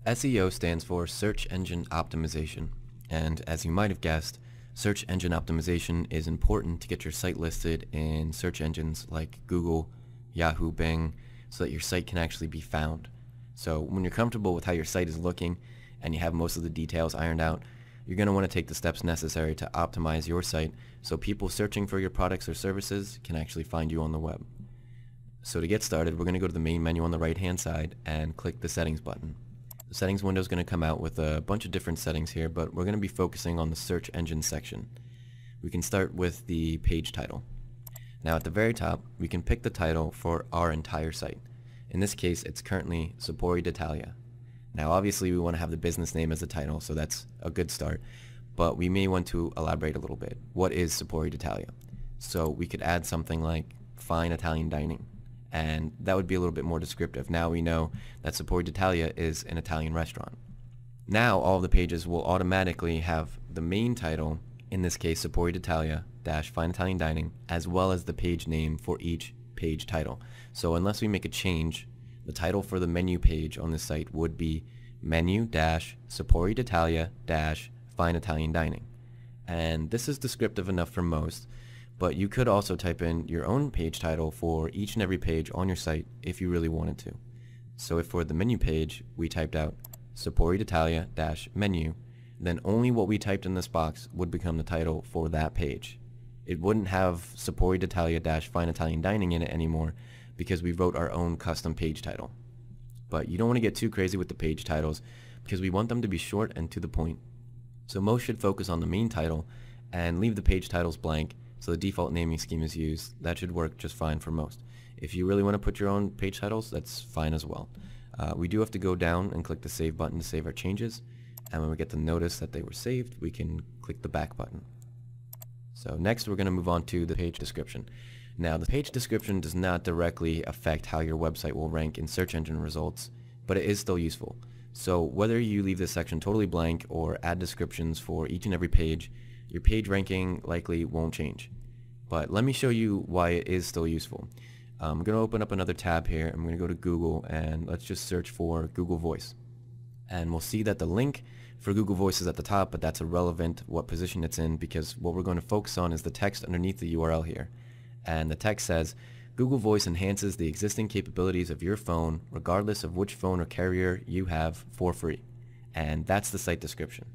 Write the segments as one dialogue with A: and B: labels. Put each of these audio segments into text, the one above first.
A: SEO stands for Search Engine Optimization, and as you might have guessed, search engine optimization is important to get your site listed in search engines like Google, Yahoo, Bing, so that your site can actually be found. So when you're comfortable with how your site is looking and you have most of the details ironed out, you're going to want to take the steps necessary to optimize your site so people searching for your products or services can actually find you on the web. So to get started, we're going to go to the main menu on the right hand side and click the settings button. The settings window is going to come out with a bunch of different settings here, but we're going to be focusing on the search engine section. We can start with the page title. Now at the very top, we can pick the title for our entire site. In this case, it's currently Sapori d'Italia. Now obviously we want to have the business name as the title, so that's a good start, but we may want to elaborate a little bit. What is Sapori d'Italia? So we could add something like fine Italian dining, and that would be a little bit more descriptive. Now we know that Sapori d'Italia is an Italian restaurant. Now all of the pages will automatically have the main title, in this case Sapori d'Italia - fine Italian dining, as well as the page name for each page title. So unless we make a change, the title for the menu page on this site would be menu Sapori d'Italia fine Italian dining. And this is descriptive enough for most, but you could also type in your own page title for each and every page on your site if you really wanted to. So if for the menu page we typed out Sapori d'Italia menu, then only what we typed in this box would become the title for that page. It wouldn't have Sapori d'Italia fine Italian dining in it anymore because we wrote our own custom page title. But you don't want to get too crazy with the page titles because we want them to be short and to the point. So most should focus on the main title and leave the page titles blank so the default naming scheme is used. That should work just fine for most. If you really want to put your own page titles, that's fine as well. We do have to go down and click the save button to save our changes, and when we get the notice that they were saved, we can click the back button. So next we're going to move on to the page description. Now the page description does not directly affect how your website will rank in search engine results, but it is still useful. So whether you leave this section totally blank or add descriptions for each and every page, your page ranking likely won't change. But let me show you why it is still useful. I'm going to open up another tab here. I'm going to go to Google and let's just search for Google Voice. And we'll see that the link for Google Voice is at the top, but that's irrelevant what position it's in because what we're going to focus on is the text underneath the URL here. And the text says, Google Voice enhances the existing capabilities of your phone regardless of which phone or carrier you have for free. And that's the site description.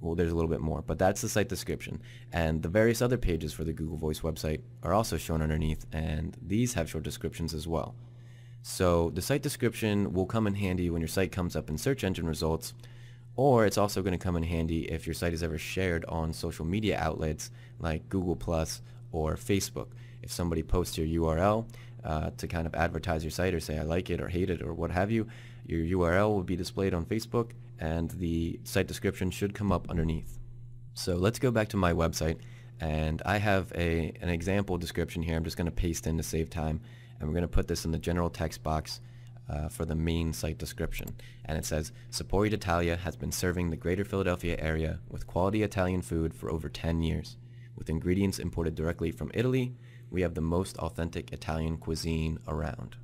A: Well, there's a little bit more, but that's the site description. And the various other pages for the Google Voice website are also shown underneath, and these have short descriptions as well. So the site description will come in handy when your site comes up in search engine results, or it's also going to come in handy if your site is ever shared on social media outlets like Google Plus or Facebook. If somebody posts your URL to kind of advertise your site or say I like it or hate it or what have you, your URL will be displayed on Facebook and the site description should come up underneath. So let's go back to my website, and I have an example description here. I'm just going to paste in to save time, and we're going to put this in the general text box for the main site description. And it says, Sapori d'Italia has been serving the greater Philadelphia area with quality Italian food for over 10 years. With ingredients imported directly from Italy, we have the most authentic Italian cuisine around.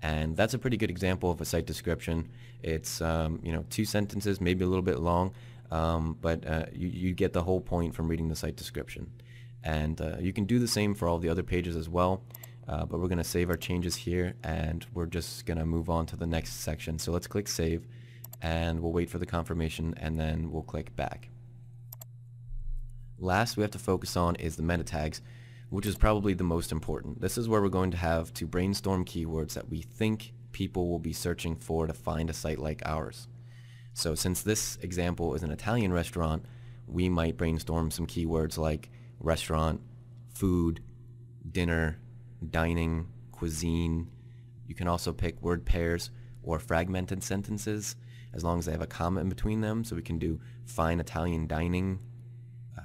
A: And that's a pretty good example of a site description. It's 2 sentences, maybe a little bit long, but you get the whole point from reading the site description. And you can do the same for all the other pages as well, but we're going to save our changes here, and we're just going to move on to the next section. So let's click Save, and we'll wait for the confirmation, and then we'll click Back. Last we have to focus on is the meta tags, which is probably the most important. This is where we're going to have to brainstorm keywords that we think people will be searching for to find a site like ours. So since this example is an Italian restaurant, we might brainstorm some keywords like restaurant, food, dinner, dining, cuisine. You can also pick word pairs or fragmented sentences as long as they have a comma in between them. So we can do fine Italian dining,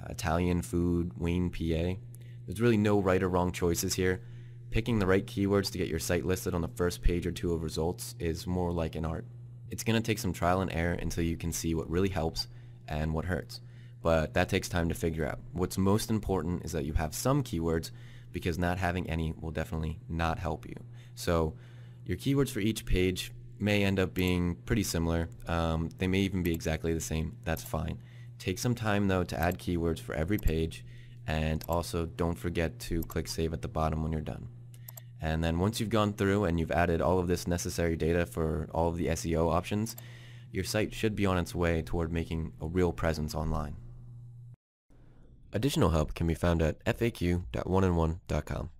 A: Italian food, Wayne, PA. There's really no right or wrong choices here. Picking the right keywords to get your site listed on the first page or 2 of results is more like an art. It's going to take some trial and error until you can see what really helps and what hurts. But that takes time to figure out. What's most important is that you have some keywords, because not having any will definitely not help you. So your keywords for each page may end up being pretty similar. They may even be exactly the same. That's fine. Take some time though to add keywords for every page, and also don't forget to click save at the bottom when you're done. And then once you've gone through and you've added all of this necessary data for all of the SEO options, your site should be on its way toward making a real presence online. Additional help can be found at faq.oneandone.com.